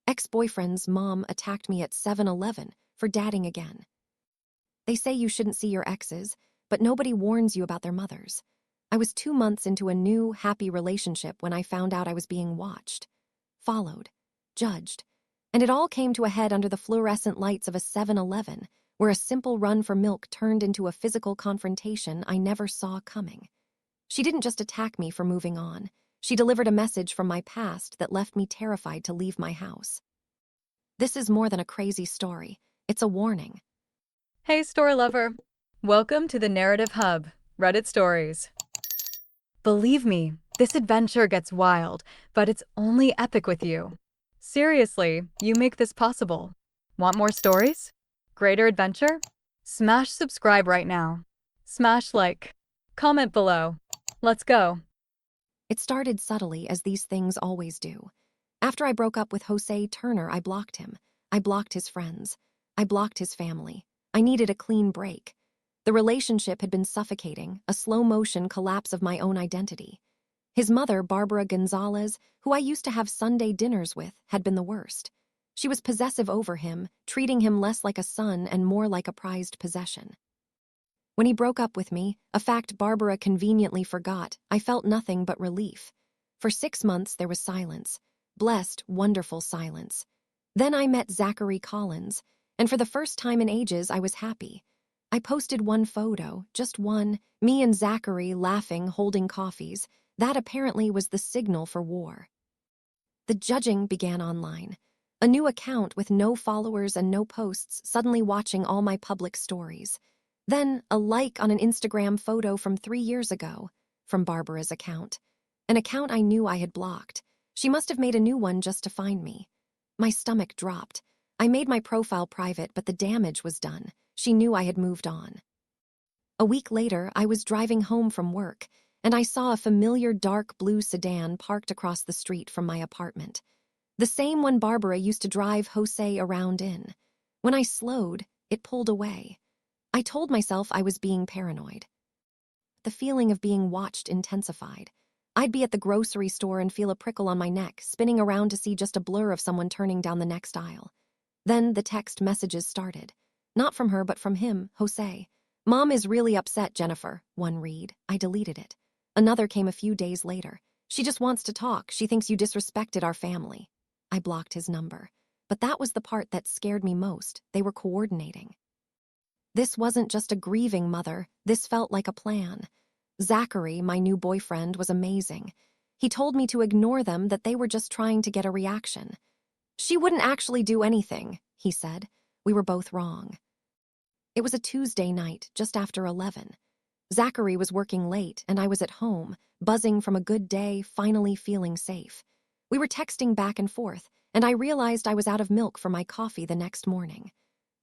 Ex-boyfriend's mom attacked me at 7-Eleven for dadding again. They say you shouldn't see your exes, but nobody warns you about their mothers. I was 2 months into a new, happy relationship when I found out I was being watched, followed, judged, and it all came to a head under the fluorescent lights of a 7-Eleven, where a simple run for milk turned into a physical confrontation I never saw coming. She didn't just attack me for moving on. She delivered a message from my past that left me terrified to leave my house. This is more than a crazy story. It's a warning. Hey, story lover. Welcome to the Narrative Hub, Reddit Stories. Believe me, this adventure gets wild, but it's only epic with you. Seriously, you make this possible. Want more stories? Greater adventure? Smash subscribe right now. Smash like. Comment below. Let's go. It started subtly, as these things always do. After I broke up with Jose Turner, I blocked him. I blocked his friends. I blocked his family. I needed a clean break. The relationship had been suffocating, a slow-motion collapse of my own identity. His mother, Barbara Gonzalez, who I used to have Sunday dinners with, had been the worst. She was possessive over him, treating him less like a son and more like a prized possession. When he broke up with me, a fact Barbara conveniently forgot, I felt nothing but relief. For 6 months there was silence. Blessed, wonderful silence. Then I met Zachary Collins, and for the first time in ages I was happy. I posted one photo, just one, me and Zachary laughing, holding coffees. That apparently was the signal for war. The judging began online. A new account with no followers and no posts suddenly watching all my public stories. Then a like on an Instagram photo from 3 years ago, from Barbara's account. An account I knew I had blocked. She must have made a new one just to find me. My stomach dropped. I made my profile private, but the damage was done. She knew I had moved on. A week later, I was driving home from work, and I saw a familiar dark blue sedan parked across the street from my apartment. The same one Barbara used to drive Jose around in. When I slowed, it pulled away. I told myself I was being paranoid. The feeling of being watched intensified. I'd be at the grocery store and feel a prickle on my neck, spinning around to see just a blur of someone turning down the next aisle. Then the text messages started. Not from her, but from him, Jose. "Mom is really upset, Jennifer," one read. I deleted it. Another came a few days later. "She just wants to talk. She thinks you disrespected our family." I blocked his number. But that was the part that scared me most. They were coordinating. This wasn't just a grieving mother. This felt like a plan. Zachary, my new boyfriend, was amazing. He told me to ignore them, that they were just trying to get a reaction. "She wouldn't actually do anything," he said. We were both wrong. It was a Tuesday night, just after 11. Zachary was working late, and I was at home, buzzing from a good day, finally feeling safe. We were texting back and forth, and I realized I was out of milk for my coffee the next morning.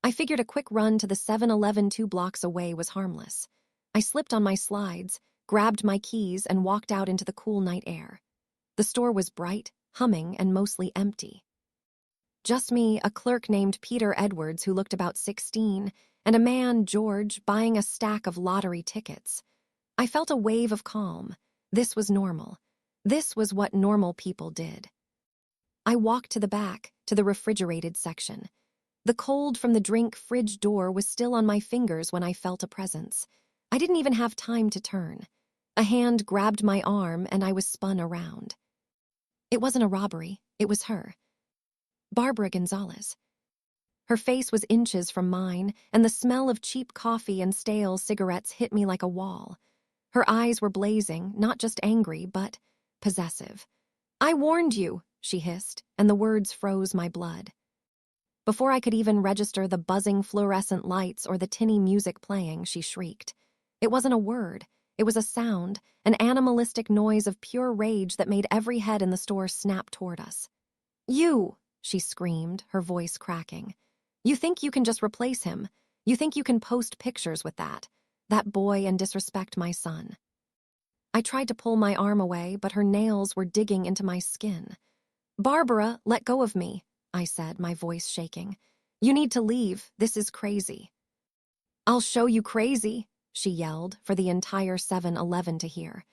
I figured a quick run to the 7-Eleven 2 blocks away was harmless. I slipped on my slides, grabbed my keys, and walked out into the cool night air. The store was bright, humming, and mostly empty. Just me, a clerk named Peter Edwards who looked about 16, and a man, George, buying a stack of lottery tickets. I felt a wave of calm. This was normal. This was what normal people did. I walked to the back, to the refrigerated section. The cold from the drink fridge door was still on my fingers when I felt a presence. I didn't even have time to turn. A hand grabbed my arm and I was spun around. It wasn't a robbery, it was her. Barbara Gonzalez. Her face was inches from mine, and the smell of cheap coffee and stale cigarettes hit me like a wall. Her eyes were blazing, not just angry, but possessive. "I warned you," she hissed, and the words froze my blood. Before I could even register the buzzing fluorescent lights or the tinny music playing, she shrieked. It wasn't a word. It was a sound, an animalistic noise of pure rage that made every head in the store snap toward us. "You!" she screamed, her voice cracking. "You think you can just replace him? You think you can post pictures with that boy, and disrespect my son?" I tried to pull my arm away, but her nails were digging into my skin. "Barbara, let go of me," I said, my voice shaking. "You need to leave. This is crazy." "I'll show you crazy," she yelled, for the entire 7-Eleven to hear.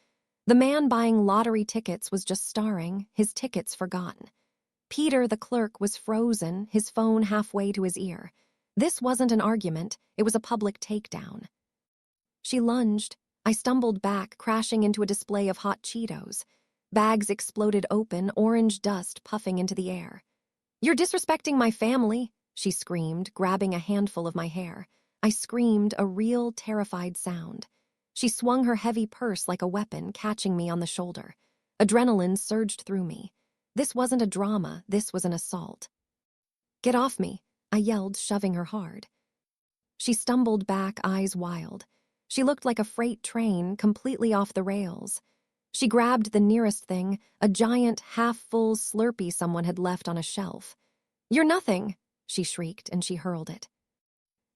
The man buying lottery tickets was just starring, his tickets forgotten. Peter, the clerk, was frozen, his phone halfway to his ear. This wasn't an argument, it was a public takedown. She lunged. I stumbled back, crashing into a display of hot Cheetos. Bags exploded open, orange dust puffing into the air. "You're disrespecting my family," she screamed, grabbing a handful of my hair. I screamed, a real, terrified sound. She swung her heavy purse like a weapon, catching me on the shoulder. Adrenaline surged through me. This wasn't a drama, this was an assault. "Get off me," I yelled, shoving her hard. She stumbled back, eyes wild. She looked like a freight train, completely off the rails. She grabbed the nearest thing, a giant, half-full Slurpee someone had left on a shelf. "You're nothing," she shrieked, and she hurled it.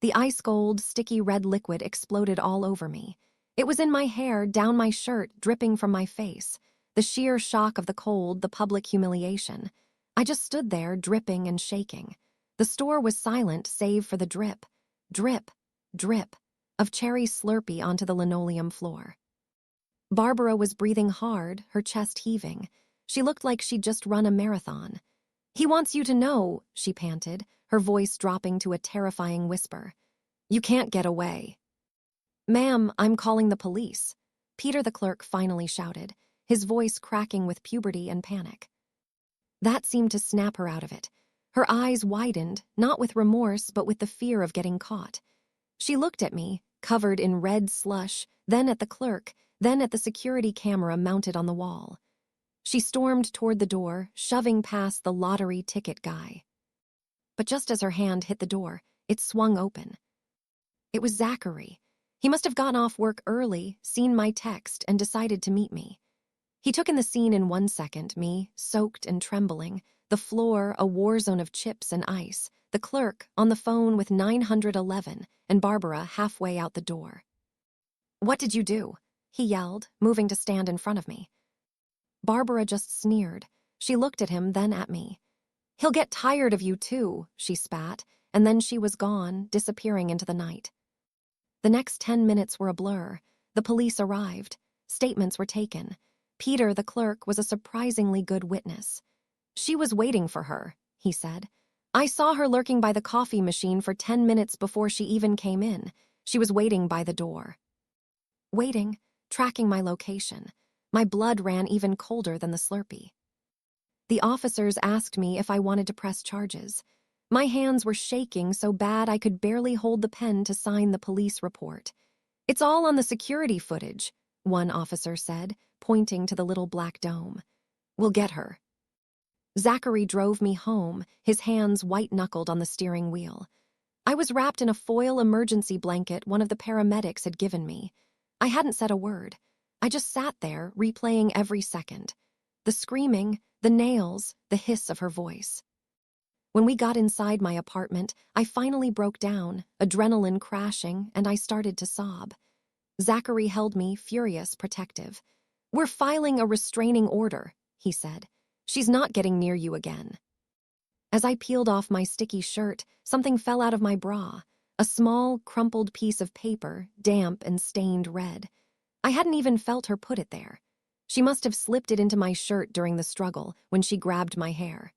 The ice-cold, sticky red liquid exploded all over me. It was in my hair, down my shirt, dripping from my face. The sheer shock of the cold, the public humiliation. I just stood there, dripping and shaking. The store was silent, save for the drip, drip, drip, of cherry Slurpee onto the linoleum floor. Barbara was breathing hard, her chest heaving. She looked like she'd just run a marathon. "He wants you to know," she panted, her voice dropping to a terrifying whisper. "You can't get away." "Ma'am, I'm calling the police," Peter the clerk finally shouted, his voice cracking with puberty and panic. That seemed to snap her out of it. Her eyes widened, not with remorse but with the fear of getting caught. She looked at me, covered in red slush, then at the clerk, then at the security camera mounted on the wall. She stormed toward the door, shoving past the lottery ticket guy. But just as her hand hit the door, it swung open. It was Zachary. He must have gotten off work early, seen my text, and decided to meet me. He took in the scene in 1 second, me, soaked and trembling, the floor a war zone of chips and ice, the clerk on the phone with 911, and Barbara halfway out the door. "What did you do?" he yelled, moving to stand in front of me. Barbara just sneered. She looked at him, then at me. "He'll get tired of you too," she spat, and then she was gone, disappearing into the night. The next 10 minutes were a blur. The police arrived. Statements were taken. Peter, the clerk, was a surprisingly good witness. "She was waiting for her," he said. "I saw her lurking by the coffee machine for 10 minutes before she even came in. She was waiting by the door." Waiting, tracking my location. My blood ran even colder than the Slurpee. The officers asked me if I wanted to press charges. My hands were shaking so bad I could barely hold the pen to sign the police report. "It's all on the security footage," one officer said, pointing to the little black dome. "We'll get her." Zachary drove me home, his hands white-knuckled on the steering wheel. I was wrapped in a foil emergency blanket one of the paramedics had given me. I hadn't said a word. I just sat there, replaying every second. The screaming, the nails, the hiss of her voice. When we got inside my apartment, I finally broke down, adrenaline crashing, and I started to sob. Zachary held me, furious, protective. "We're filing a restraining order," he said. "She's not getting near you again." As I peeled off my sticky shirt, something fell out of my bra. A small, crumpled piece of paper, damp and stained red. I hadn't even felt her put it there. She must have slipped it into my shirt during the struggle when she grabbed my hair.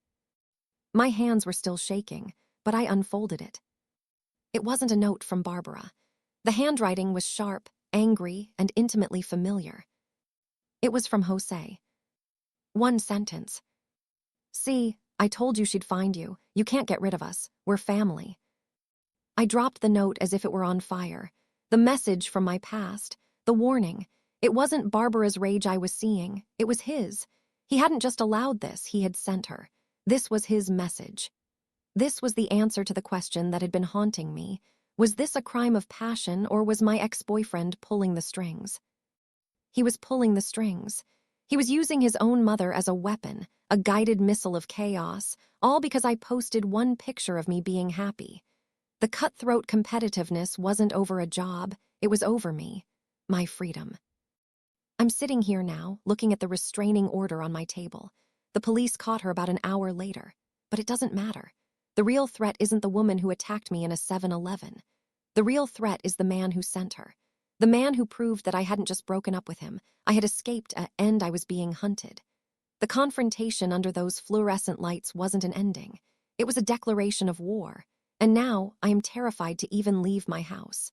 My hands were still shaking, but I unfolded it. It wasn't a note from Barbara. The handwriting was sharp, angry, and intimately familiar. It was from Jose. One sentence. "See, I told you she'd find you. You can't get rid of us. We're family." I dropped the note as if it were on fire. The message from my past, the warning. It wasn't Barbara's rage I was seeing. It was his. He hadn't just allowed this, he had sent her. This was his message. This was the answer to the question that had been haunting me. Was this a crime of passion, or was my ex-boyfriend pulling the strings? He was pulling the strings. He was using his own mother as a weapon, a guided missile of chaos, all because I posted one picture of me being happy. The cutthroat competitiveness wasn't over a job, it was over me, my freedom. I'm sitting here now, looking at the restraining order on my table. The police caught her about an hour later, but it doesn't matter. The real threat isn't the woman who attacked me in a 7-Eleven. The real threat is the man who sent her. The man who proved that I hadn't just broken up with him, I had escaped and I was being hunted. The confrontation under those fluorescent lights wasn't an ending. It was a declaration of war, and now I am terrified to even leave my house.